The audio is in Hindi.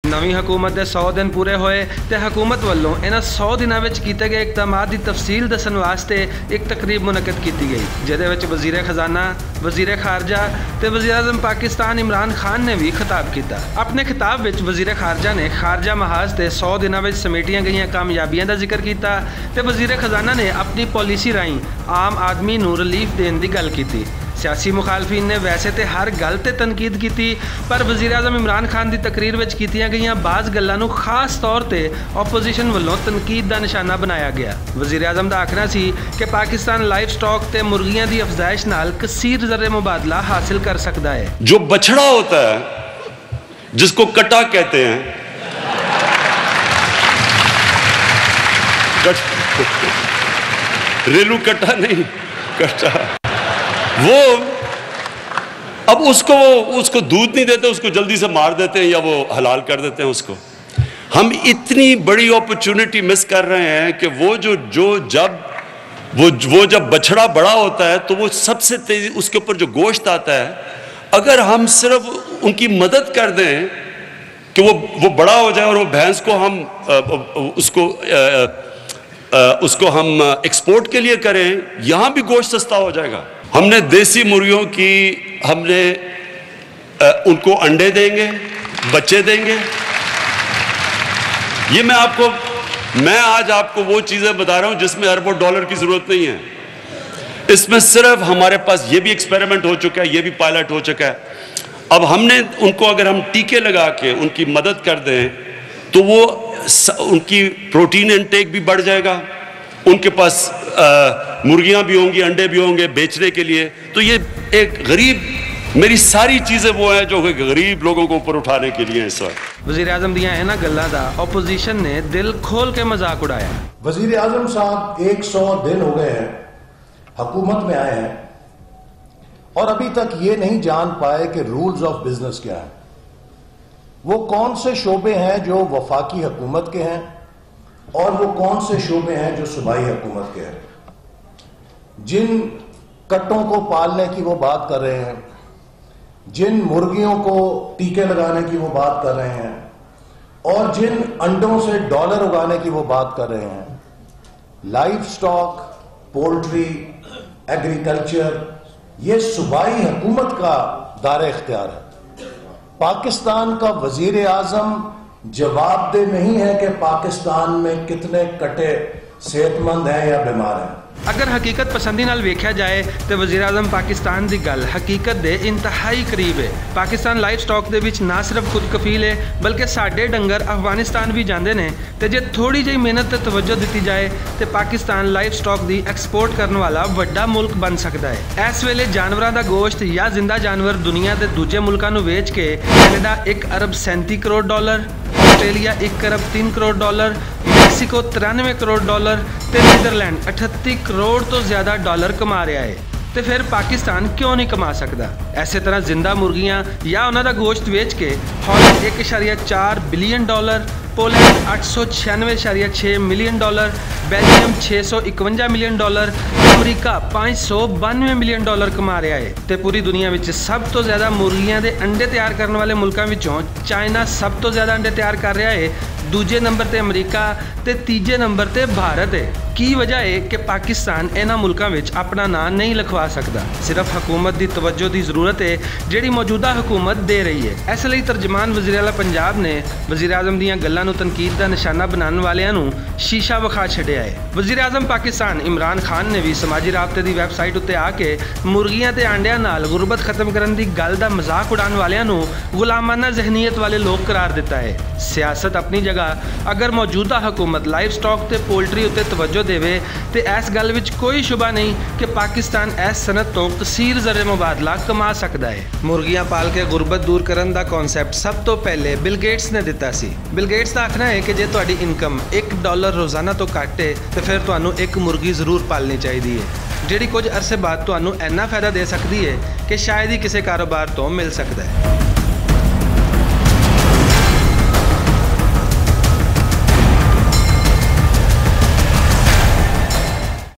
नवी हुकूमत के 100 दिन पूरे होए तो हुकूमत वालों इन्हां 100 दिनों में किए गए इकदामात की तफसील दसन वास्ते एक तकरीब मुनक़द की गई, जिहदे विच वज़ीर खजाना, वज़ीर खारजा ते वज़ीर आज़म पाकिस्तान इमरान खान ने भी खिताब किया। अपने खिताब में वज़ीर खारजा ने खारजा महाज से 100 दिनों में समेटिया गई कामयाबियों का जिक्र किया तो वज़ीर खजाना ने अपनी पॉलिसी राही आम आदमी नूं रिलीफ देने की गल की। सियासी मुखालफिन ने वैसे तो हर गल ते तनकीद की, पर वज़ीर आज़म इमरान खान की तकरीर में कीतियां गई बाज़ गल्लां खास तौर पर ओपोजिशन वालों तनकीद का निशाना बनाया गया। वज़ीर आज़म का आखना सी कि पाकिस्तान लाइफ स्टॉक ते मुर्गियां की अफजाइश नाल कसीर ज़र मुबादला हासिल कर सकता है। जो बछड़ा होता है जिसको कटा कहते हैं, रेलू कटा नहीं, कटा, वो अब उसको दूध नहीं देते, उसको जल्दी से मार देते हैं या वो हलाल कर देते हैं उसको। हम इतनी बड़ी अपॉर्चुनिटी मिस कर रहे हैं कि वो जब बछड़ा बड़ा होता है तो वो सबसे तेजी उसके ऊपर जो गोश्त आता है, अगर हम सिर्फ उनकी मदद कर दें कि वो बड़ा हो जाए और वो भैंस को हम उसको हम एक्सपोर्ट के लिए करें, यहाँ भी गोश्त सस्ता हो जाएगा। हमने देसी मुर्गियों की उनको अंडे देंगे, बच्चे देंगे। ये मैं आज आपको वो चीज़ें बता रहा हूँ जिसमें अरबों डॉलर की ज़रूरत नहीं है। इसमें सिर्फ हमारे पास ये भी एक्सपेरिमेंट हो चुका है, ये भी पायलट हो चुका है। अब हमने उनको अगर हम टीके लगा के उनकी मदद कर दें तो वो उनकी प्रोटीन इनटेक भी बढ़ जाएगा, उनके पास मुर्गियां भी होंगी, अंडे भी होंगे बेचने के लिए। तो ये एक गरीब, मेरी सारी चीज़ें वो हैं जो गरीब लोगों को ऊपर उठाने के लिए हैं इस वक्त। वज़ीर आज़म दियां इन्हां गल्लां दा ओपोजिशन ने दिल खोल के मजाक उड़ाया। वज़ीर आज़म साहब 100 दिन हो गए हैं हुकूमत में आए हैं और अभी तक ये नहीं जान पाए कि रूल्स ऑफ बिजनेस क्या है। वो कौन से शोबे हैं जो वफाकी हुकूमत के हैं और वो कौन से शोबे हैं जो सूबाई हुकूमत के हैं। जिन कट्टों को पालने की वो बात कर रहे हैं, जिन मुर्गियों को टीके लगाने की वो बात कर रहे हैं और जिन अंडों से डॉलर उगाने की वो बात कर रहे हैं, लाइफ स्टॉक, पोल्ट्री, एग्रीकल्चर, ये सूबाई हुकूमत का दायरा इख्तियार है। पाकिस्तान का वजीर आजम जवाबदेह नहीं है कि पाकिस्तान में कितने कटे सेहतमंद हैं या बीमार हैं। अगर हकीकत पसंदी नाल वेख्या जाए तो वज़ीर आज़म पाकिस्तान की गल हकीकत दे इंतहाई करीब है। पाकिस्तान लाइफ स्टॉक दे विच ना सिर्फ खुद कफील है बल्कि साडे डंगर अफगानिस्तान भी जाते हैं। तो जे थोड़ी जी मेहनत ते तवज्जो दी जाए तो पाकिस्तान लाइफ स्टॉक की एक्सपोर्ट करने वाला वड्डा मुल्क बन सकता है। इस वेले जानवरों का गोश्त या जिंदा जानवर दुनिया के दूजे मुल्कों को वेच के कैनेडा 1 अरब 37 करोड़ डॉलर, ऑस्ट्रेलिया 1 अरब 3 crore dollar, Mexico 93 crore dollar ते नीदरलैंड 38 करोड़ तो ज़्यादा डॉलर कमा रहा है। तो फिर पाकिस्तान क्यों नहीं कमा सकता। इस तरह जिंदा मुर्गियां या उन्होंने गोश्त वेच के Holland 1.4 billion dollar, Poland 896.6 million dollar, Belgium 651 million dollar, America 592 million dollar कमा रहा है। तो पूरी दुनिया में सब तो ज़्यादा मुर्गियां के अंडे तैयार करने वाले मुल्कों विचों चाइना सब तो ज़्यादा अंडे तैयार कर रहा है, दूजे नंबर ते अमरीका ते तीजे नंबर ते भारत है। की वजह है कि पाकिस्तान इन्हां मुल्कों में अपना नाम नहीं लिखवा सकता। सिर्फ हुकूमत की तवज्जो की जरूरत है जिहड़ी मौजूदा हुकूमत दे रही है। इसलिए तर्जमान वज़ीर आला पंजाब ने वज़ीर आज़म दीयां गल्लां नूं तनकीद का निशाना बनाने वालियां नूं शीशा विखा छड्डिया है। वज़ीर आज़म पाकिस्तान इमरान खान ने भी समाजी राबते की वैबसाइट उत्ते आके मुर्गियां ते आंडियां नाल गुरबत खत्म करने की गल का मजाक उड़ाने वालियां नूं गुलामाना जहनीयत वाले लोग करार दिता है। सियासत अपनी जगह, अगर मौजूदा हुकूमत लाइफ स्टॉक ते पोल्ट्री उत्ते तवज्जो देवे तो इस गल विच कोई शुबा नहीं कि पाकिस्तान इस सनत तो कसीर ज़र मुबादला कमा सकता है। मुर्गियां पाल के गुरबत दूर करने का कॉन्सैप्ट सब तो पहले बिल गेट्स ने दिता सी। बिल गेट्स का आखना है कि जे तुहाडी इनकम $1 रोज़ाना तो घट है तो फिर तुहानू एक मुर्गी जरूर पालनी चाहिए है, जिहड़ी कुछ अरसे बाद तुहानू इन्ना फायदा दे सकती है कि शायद ही किसी कारोबार तो मिल सकता है।